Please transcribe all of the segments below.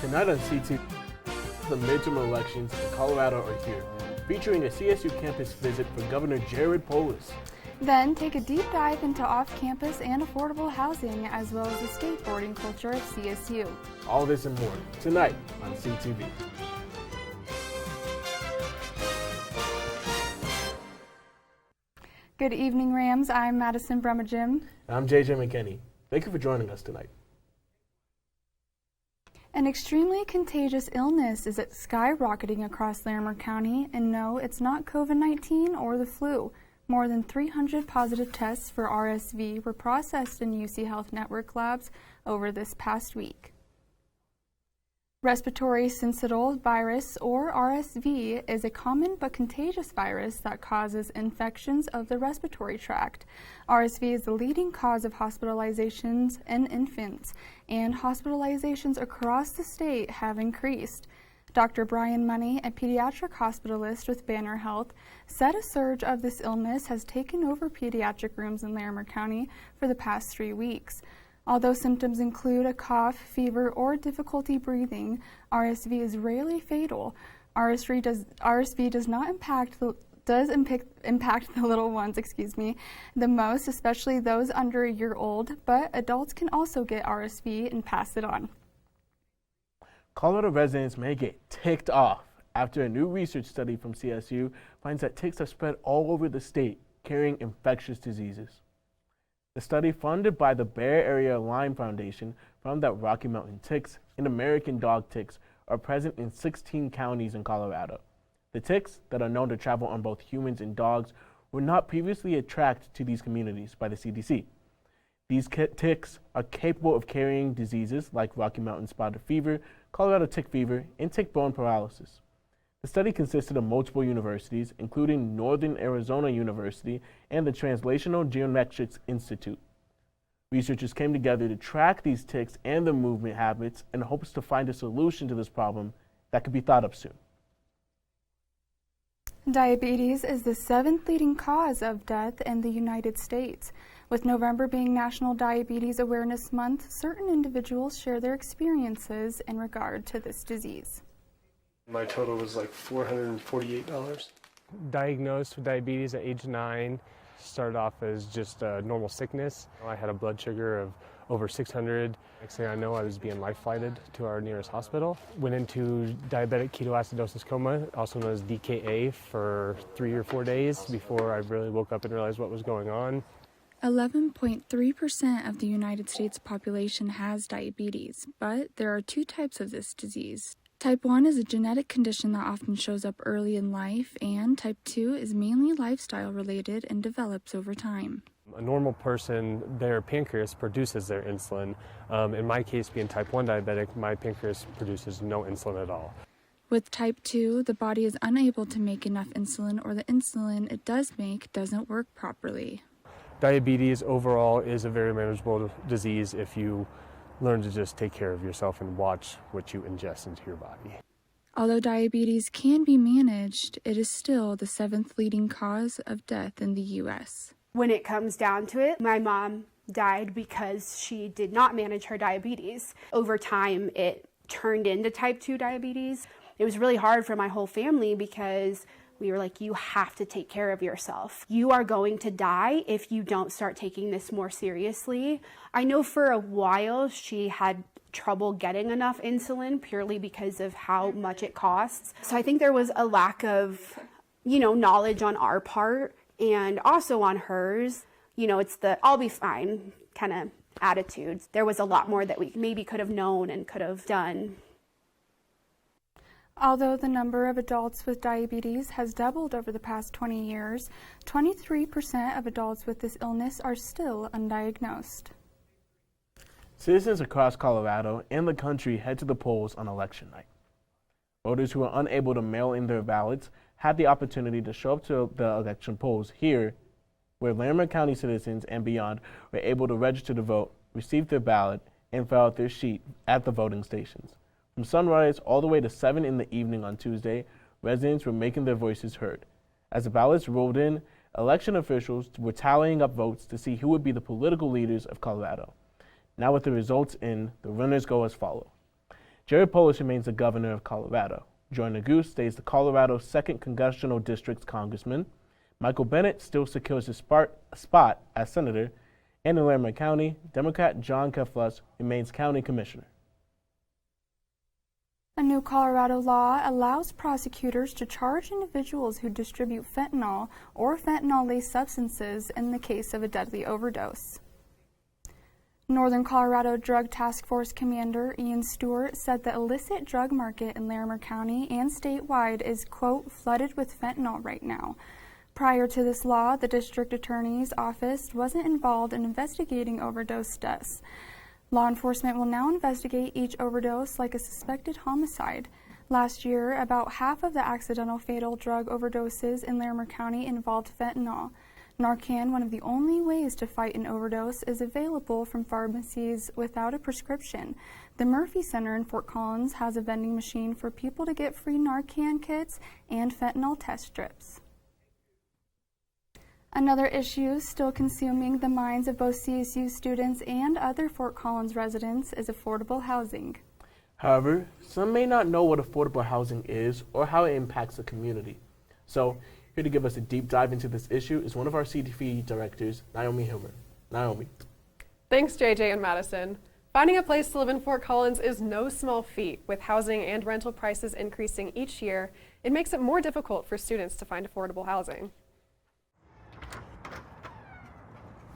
Tonight on CTV, the midterm elections in Colorado are here, featuring a CSU campus visit for Governor Jared Polis. Then take a deep dive into off-campus and affordable housing, as well as the skateboarding culture of CSU. All this and more tonight on CTV. Good evening, Rams. I'm Mattison Brumagim. I'm JJ McKinney. Thank you for joining us tonight. An extremely contagious illness is skyrocketing across Larimer County, and no, it's not COVID-19 or the flu. More than 300 positive tests for RSV were processed in UC Health Network labs over this past week. Respiratory syncytial virus, or RSV, is a common but contagious virus that causes infections of the respiratory tract. RSV is the leading cause of hospitalizations in infants, and hospitalizations across the state have increased. Dr. Brian Money, a pediatric hospitalist with Banner Health, said a surge of this illness has taken over pediatric rooms in Larimer County for the past 3 weeks. Although symptoms include a cough, fever, or difficulty breathing, RSV is rarely fatal. RSV does not impact the little ones, the most, especially those under a year old, but adults can also get RSV and pass it on. Colorado residents may get ticked off after a new research study from CSU finds that ticks have spread all over the state, carrying infectious diseases. The study, funded by the Bay Area Lyme Foundation, found that Rocky Mountain ticks and American dog ticks are present in 16 counties in Colorado. The ticks, that are known to travel on both humans and dogs, were not previously attracted to these communities by the CDC. These ticks are capable of carrying diseases like Rocky Mountain spotted fever, Colorado tick fever, and tick-borne paralysis. The study consisted of multiple universities, including Northern Arizona University and the Translational Geometrics Institute. Researchers came together to track these ticks and their movement habits in hopes to find a solution to this problem that could be thought of soon. Diabetes is the 7th leading cause of death in the United States. With November being National Diabetes Awareness Month, certain individuals share their experiences in regard to this disease. My total was like $448. Diagnosed with diabetes at age 9, started off as just a normal sickness. I had a blood sugar of over 600. Next thing I know, I was being life flighted to our nearest hospital. Went into diabetic ketoacidosis coma, also known as DKA, for 3 or 4 days before I really woke up and realized what was going on. 11.3% of the United States population has diabetes, but there are 2 types of this disease. Type 1 is a genetic condition that often shows up early in life, and type 2 is mainly lifestyle related and develops over time. A normal person, their pancreas produces their insulin. In my case, being type 1 diabetic, my pancreas produces no insulin at all. With type 2, the body is unable to make enough insulin, or the insulin it does make doesn't work properly. Diabetes overall is a very manageable disease if you learn to just take care of yourself and watch what you ingest into your body. Although diabetes can be managed, it is still the 7th leading cause of death in the U.S. When it comes down to it, my mom died because she did not manage her diabetes. Over time, it turned into type 2 diabetes. It was really hard for my whole family because we were like, you have to take care of yourself. You are going to die if you don't start taking this more seriously. I know for a while she had trouble getting enough insulin purely because of how much it costs. So I think there was a lack of, knowledge on our part and also on hers. It's the I'll be fine kind of attitude. There was a lot more that we maybe could have known and could have done. Although the number of adults with diabetes has doubled over the past 20 years, 23% of adults with this illness are still undiagnosed. Citizens across Colorado and the country head to the polls on election night. Voters who were unable to mail in their ballots had the opportunity to show up to the election polls here, where Larimer County citizens and beyond were able to register to vote, receive their ballot, and fill out their sheet at the voting stations. From sunrise all the way to 7 in the evening on Tuesday, residents were making their voices heard. As the ballots rolled in, election officials were tallying up votes to see who would be the political leaders of Colorado. Now with the results in, the winners go as follow. Jerry Polis remains the governor of Colorado. Joy Nagoo stays the Colorado 2nd Congressional District's congressman. Michael Bennet still secures his spot as senator. And in Larimer County, Democrat John Keflas remains county commissioner. A new Colorado law allows prosecutors to charge individuals who distribute fentanyl or fentanyl-laced substances in the case of a deadly overdose. Northern Colorado Drug Task Force Commander Ian Stewart said the illicit drug market in Larimer County and statewide is, quote, flooded with fentanyl right now. Prior to this law, the district attorney's office wasn't involved in investigating overdose deaths. Law enforcement will now investigate each overdose like a suspected homicide. Last year, about half of the accidental fatal drug overdoses in Larimer County involved fentanyl. Narcan, one of the only ways to fight an overdose, is available from pharmacies without a prescription. The Murphy Center in Fort Collins has a vending machine for people to get free Narcan kits and fentanyl test strips. Another issue still consuming the minds of both CSU students and other Fort Collins residents is affordable housing. However, some may not know what affordable housing is or how it impacts the community. So, here to give us a deep dive into this issue is one of our CTV directors, Naomi Hillmer. Naomi. Thanks, JJ and Madison. Finding a place to live in Fort Collins is no small feat. With housing and rental prices increasing each year, it makes it more difficult for students to find affordable housing.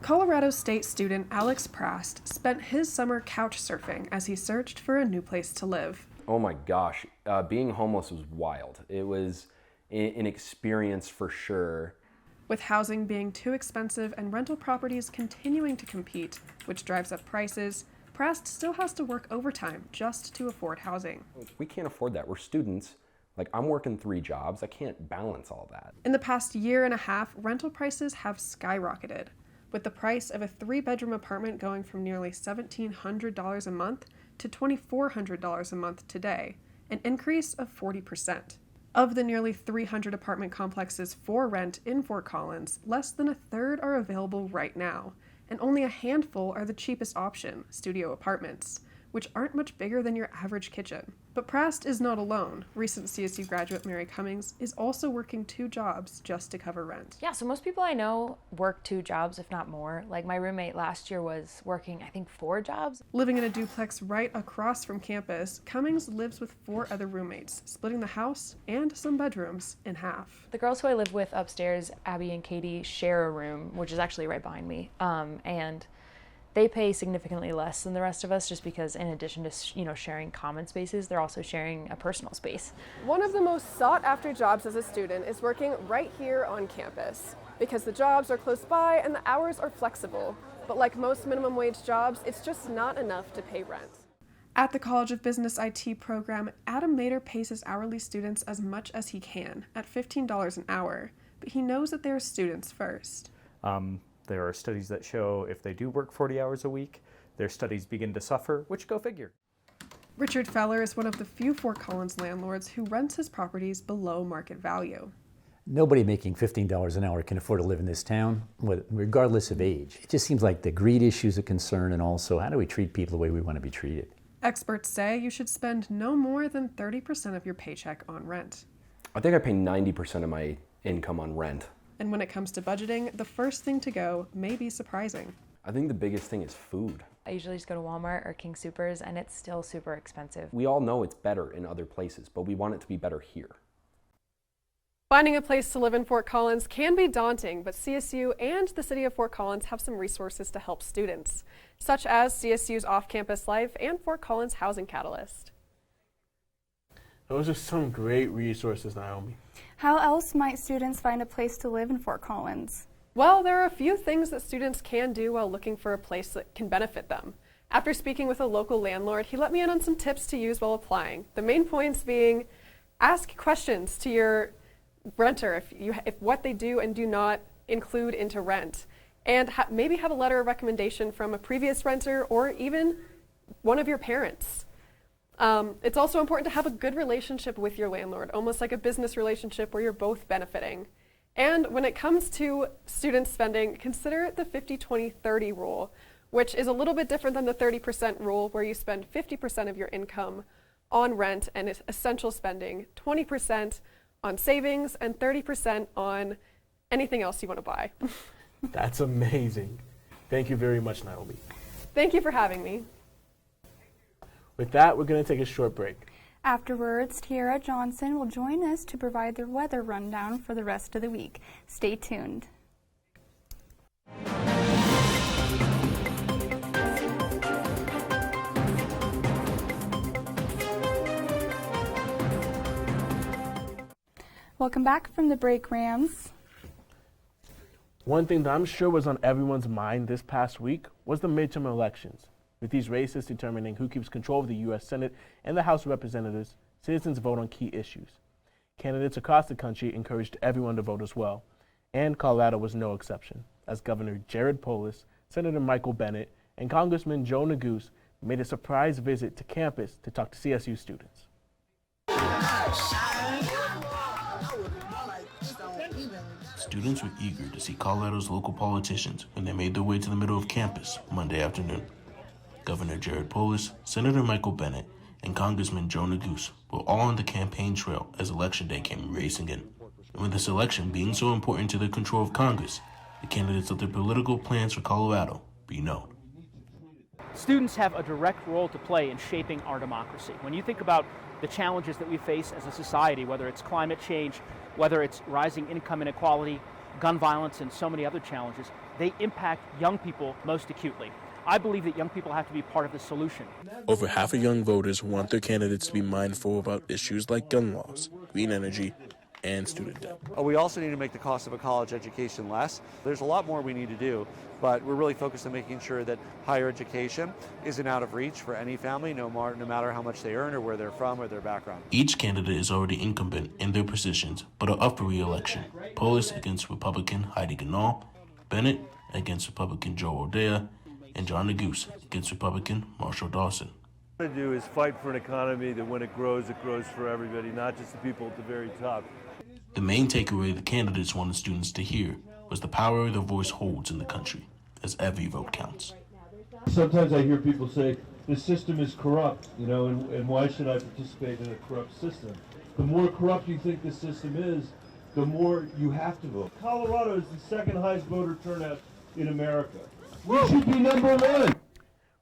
Colorado State student Alex Prast spent his summer couch surfing as he searched for a new place to live. Oh my gosh, being homeless was wild. It was an experience for sure. With housing being too expensive and rental properties continuing to compete, which drives up prices, Prast still has to work overtime just to afford housing. We can't afford that. We're students. Like, I'm working 3 jobs. I can't balance all that. In the past year and a half, rental prices have skyrocketed, with the price of a 3-bedroom apartment going from nearly $1,700 a month to $2,400 a month today, an increase of 40%. Of the nearly 300 apartment complexes for rent in Fort Collins, less than a third are available right now, and only a handful are the cheapest option, studio apartments, which aren't much bigger than your average kitchen. But Prast is not alone. Recent CSU graduate Mary Cummings is also working 2 jobs just to cover rent. Yeah, so most people I know work 2 jobs, if not more. Like my roommate last year was working, I think, 4 jobs. Living in a duplex right across from campus, Cummings lives with 4 other roommates, splitting the house and some bedrooms in half. The girls who I live with upstairs, Abby and Katie, share a room, which is actually right behind me, and they pay significantly less than the rest of us just because in addition to, sharing common spaces, they're also sharing a personal space. One of the most sought after jobs as a student is working right here on campus because the jobs are close by and the hours are flexible. But like most minimum wage jobs, it's just not enough to pay rent. At the College of Business IT program, Adam Mader pays his hourly students as much as he can at $15 an hour, but he knows that they're students first. There are studies that show if they do work 40 hours a week, their studies begin to suffer, which go figure. Richard Feller is one of the few Fort Collins landlords who rents his properties below market value. Nobody making $15 an hour can afford to live in this town, regardless of age. It just seems like the greed issue is a concern, and also how do we treat people the way we want to be treated? Experts say you should spend no more than 30% of your paycheck on rent. I think I pay 90% of my income on rent. And when it comes to budgeting, the first thing to go may be surprising. I think the biggest thing is food. I usually just go to Walmart or King Soopers, and it's still super expensive. We all know it's better in other places, but we want it to be better here. Finding a place to live in Fort Collins can be daunting, but CSU and the City of Fort Collins have some resources to help students, such as CSU's Off-Campus Life and Fort Collins Housing Catalyst. Those are some great resources, Naomi. How else might students find a place to live in Fort Collins? Well, there are a few things that students can do while looking for a place that can benefit them. After speaking with a local landlord, he let me in on some tips to use while applying. The main points being, ask questions to your renter if what they do and do not include into rent, and maybe have a letter of recommendation from a previous renter or even one of your parents. It's also important to have a good relationship with your landlord, almost like a business relationship where you're both benefiting. And when it comes to student spending, consider the 50-20-30 rule, which is a little bit different than the 30% rule where you spend 50% of your income on rent and essential spending, 20% on savings, and 30% on anything else you want to buy. That's amazing. Thank you very much, Naomi. Thank you for having me. With that, we're going to take a short break. Afterwards, Tiara Johnson will join us to provide the weather rundown for the rest of the week. Stay tuned. Welcome back from the break, Rams. One thing that I'm sure was on everyone's mind this past week was the midterm elections. With these races determining who keeps control of the U.S. Senate and the House of Representatives, citizens vote on key issues. Candidates across the country encouraged everyone to vote as well, and Colorado was no exception, as Governor Jared Polis, Senator Michael Bennet, and Congressman Joe Neguse made a surprise visit to campus to talk to CSU students. Students were eager to see Colorado's local politicians when they made their way to the middle of campus Monday afternoon. Governor Jared Polis, Senator Michael Bennet, and Congressman Joe Neguse were all on the campaign trail as Election Day came racing in. And with this election being so important to the control of Congress, the candidates let their political plans for Colorado be known. Students have a direct role to play in shaping our democracy. When you think about the challenges that we face as a society, whether it's climate change, whether it's rising income inequality, gun violence, and so many other challenges, they impact young people most acutely. I believe that young people have to be part of the solution. Over half of young voters want their candidates to be mindful about issues like gun laws, green energy, and student debt. We also need to make the cost of a college education less. There's a lot more we need to do, but we're really focused on making sure that higher education isn't out of reach for any family, no matter how much they earn or where they're from or their background. Each candidate is already incumbent in their positions, but are up for re-election. Polis against Republican Heidi Ganahl, Bennett against Republican Joe O'Dea, and John Neguse against Republican Marshall Dawson. What I do is fight for an economy that when it grows for everybody, not just the people at the very top. The main takeaway the candidates wanted students to hear was the power their voice holds in the country, as every vote counts. Sometimes I hear people say, the system is corrupt, and why should I participate in a corrupt system? The more corrupt you think the system is, the more you have to vote. Colorado is the second highest voter turnout in America. We should be number one.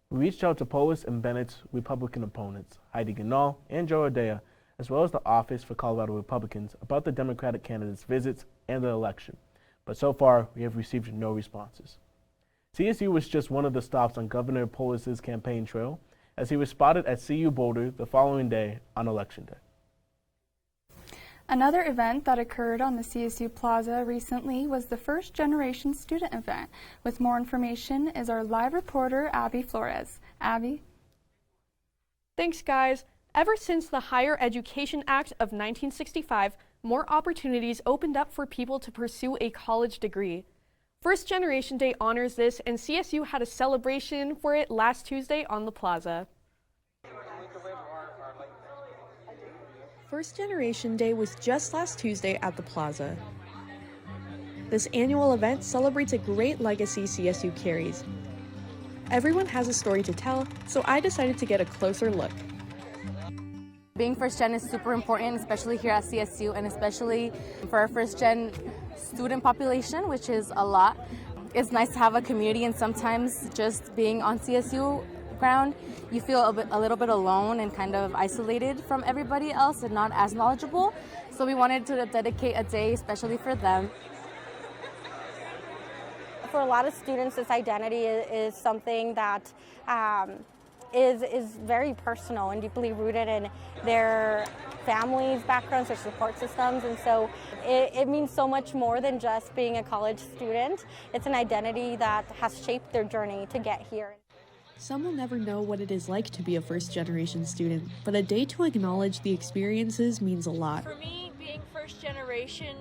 We reached out to Polis and Bennett's Republican opponents, Heidi Ganahl and Joe O'Dea, as well as the Office for Colorado Republicans, about the Democratic candidates' visits and the election. But so far, we have received no responses. CSU was just one of the stops on Governor Polis's campaign trail, as he was spotted at CU Boulder the following day on Election Day. Another event that occurred on the CSU Plaza recently was the First Generation Student Event. With more information is our live reporter, Abby Flores. Abby? Thanks, guys. Ever since the Higher Education Act of 1965, more opportunities opened up for people to pursue a college degree. First Generation Day honors this, and CSU had a celebration for it last Tuesday on the plaza. First Generation Day was just last Tuesday at the plaza. This annual event celebrates a great legacy CSU carries. Everyone has a story to tell, so I decided to get a closer look. Being first gen is super important, especially here at CSU, and especially for our first gen student population, which is a lot. It's nice to have a community, and sometimes just being on CSU ground, you feel a little bit alone and kind of isolated from everybody else and not as knowledgeable. So we wanted to dedicate a day especially for them. For a lot of students, this identity is something that is very personal and deeply rooted in their families' backgrounds, their support systems, and so it means so much more than just being a college student. It's an identity that has shaped their journey to get here. Some will never know what it is like to be a first-generation student, but a day to acknowledge the experiences means a lot. For me, being first generation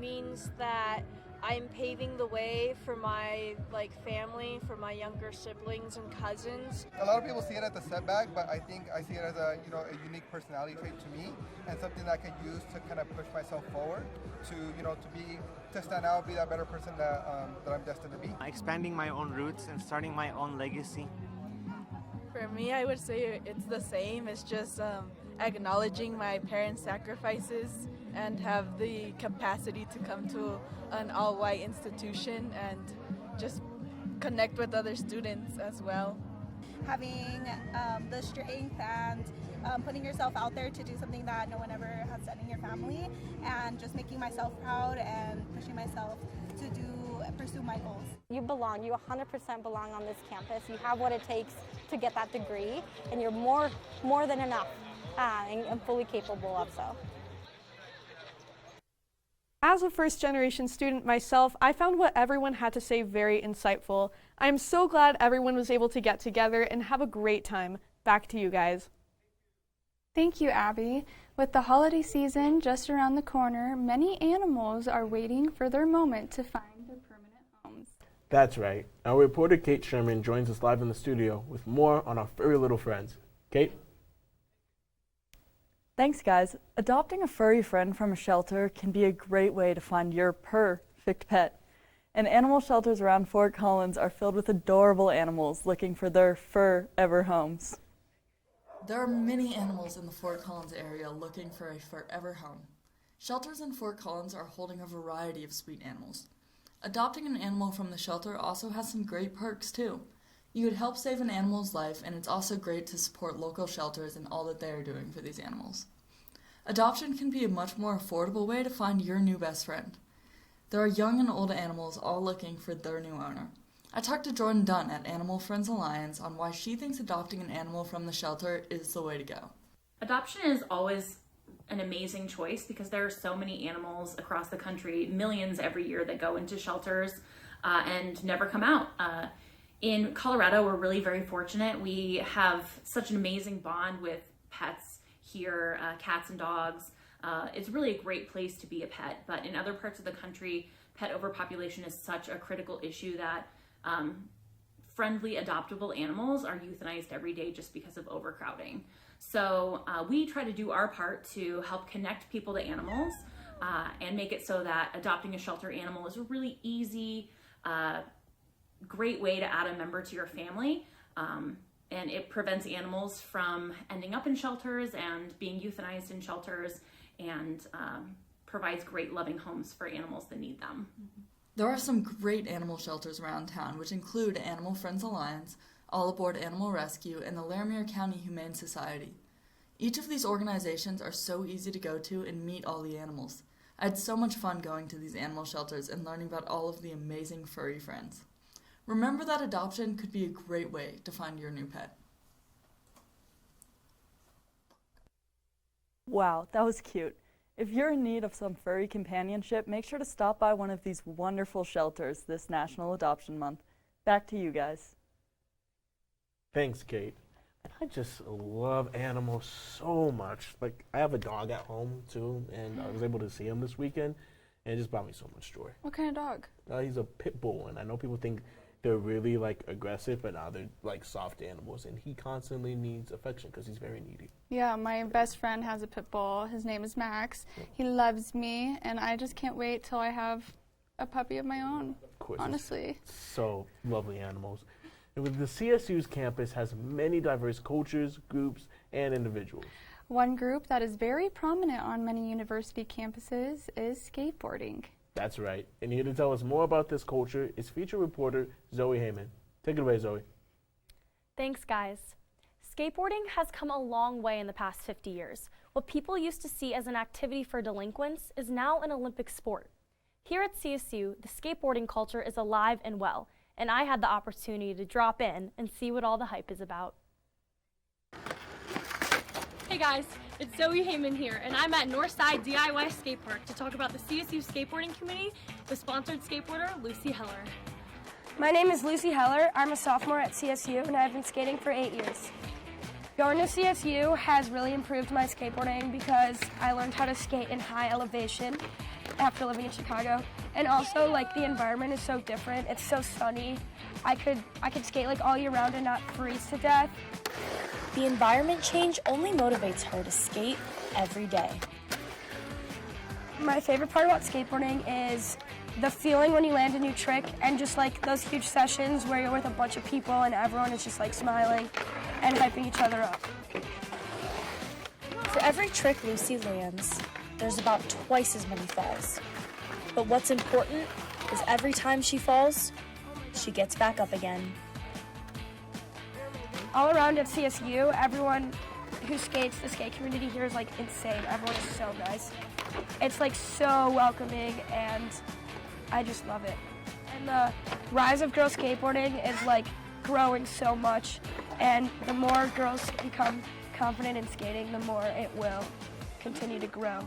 means that I'm paving the way for my family, for my younger siblings and cousins. A lot of people see it as a setback, but I think I see it as a unique personality trait to me, and something that I can use to kind of push myself forward to stand out, be that better person that I'm destined to be. Expanding my own roots and starting my own legacy. For me, I would say it's the same. It's just acknowledging my parents' sacrifices and have the capacity to come to an all-white institution and just connect with other students as well. Having the strength and putting yourself out there to do something that no one ever has done in your family, and just making myself proud and pushing myself to pursue my goals. You belong. You 100% belong on this campus. You have what it takes to get that degree, and you're more than enough and fully capable of so. As a first-generation student myself, I found what everyone had to say very insightful. I am so glad everyone was able to get together and have a great time. Back to you guys. Thank you, Abby. With the holiday season just around the corner, many animals are waiting for their moment to find their permanent homes. That's right. Our reporter Kate Sherman joins us live in the studio with more on our furry little friends. Kate? Thanks, guys. Adopting a furry friend from a shelter can be a great way to find your perfect pet. And animal shelters around Fort Collins are filled with adorable animals looking for their forever homes. There are many animals in the Fort Collins area looking for a forever home. Shelters in Fort Collins are holding a variety of sweet animals. Adopting an animal from the shelter also has some great perks, too. You would help save an animal's life, and it's also great to support local shelters and all that they are doing for these animals. Adoption can be a much more affordable way to find your new best friend. There are young and old animals all looking for their new owner. I talked to Jordan Dunn at Animal Friends Alliance on why she thinks adopting an animal from the shelter is the way to go. Adoption is always an amazing choice because there are so many animals across the country, millions every year that go into shelters and never come out. In Colorado, we're really very fortunate. We have such an amazing bond with pets here, cats and dogs. It's really a great place to be a pet, but in other parts of the country, pet overpopulation is such a critical issue that friendly adoptable animals are euthanized every day just because of overcrowding. So we try to do our part to help connect people to animals and make it so that adopting a shelter animal is a really easy, great way to add a member to your family. And it prevents animals from ending up in shelters and being euthanized in shelters, and provides great loving homes for animals that need them. There are some great animal shelters around town, which include Animal Friends Alliance, All Aboard Animal Rescue, and the Larimer County Humane Society. Each of these organizations are so easy to go to and meet all the animals. I had so much fun going to these animal shelters and learning about all of the amazing furry friends. Remember that adoption could be a great way to find your new pet. Wow, that was cute. If you're in need of some furry companionship, make sure to stop by one of these wonderful shelters this National Adoption Month. Back to you guys. Thanks, Kate. I just love animals so much. Like, I have a dog at home, too, and I was able to see him this weekend, and it just brought me so much joy. What kind of dog? He's a pit bull, and I know people think they're really, like, aggressive, but now they're, like, soft animals, and he constantly needs affection because he's very needy. Yeah, my best friend has a pit bull. His name is Max. He loves me, and I just can't wait till I have a puppy of my own, Of course, honestly. So lovely animals. And the CSU's campus has many diverse cultures, groups, and individuals. One group that is very prominent on many university campuses is skateboarding. That's right. And here to tell us more about this culture is feature reporter Zoe Hayman. Take it away, Zoe. Thanks, guys. Skateboarding has come a long way in the past 50 years. What people used to see as an activity for delinquents is now an Olympic sport. Here at CSU, the skateboarding culture is alive and well, and I had the opportunity to drop in and see what all the hype is about. Hey guys, it's Zoe Hayman here, and I'm at Northside DIY Skate Park to talk about the CSU Skateboarding Committee with sponsored skateboarder Lucy Heller. My name is Lucy Heller. I'm a sophomore at CSU, and I've been skating for 8 years. Going to CSU has really improved my skateboarding because I learned how to skate in high elevation after living in Chicago. And also, like, the environment is so different. It's so sunny. I could skate like all year round and not freeze to death. The environment change only motivates her to skate every day. My favorite part about skateboarding is the feeling when you land a new trick and just like those huge sessions where you're with a bunch of people and everyone is just like smiling. and hyping each other up. For every trick Lucy lands, there's about twice as many falls. But what's important is every time she falls, she gets back up again. All around at CSU, everyone who skates, the skate community here is like insane. Everyone is so nice. It's like so welcoming, and I just love it. And the rise of girl skateboarding is like growing so much, and the more girls become confident in skating, the more it will continue to grow.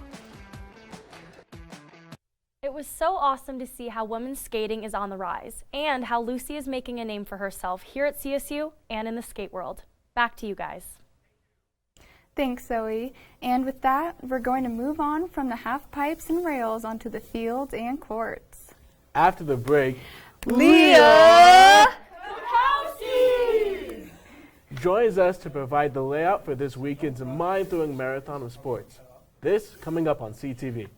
It was so awesome to see how women's skating is on the rise and how Lucy is making a name for herself here at CSU and in the skate world. Back to you guys. Thanks, Zoe. And with that, we're going to move on from the half pipes and rails onto the fields and courts. After the break, Leah joins us to provide the layout for this weekend's mind-throwing marathon of sports. This coming up on CTV.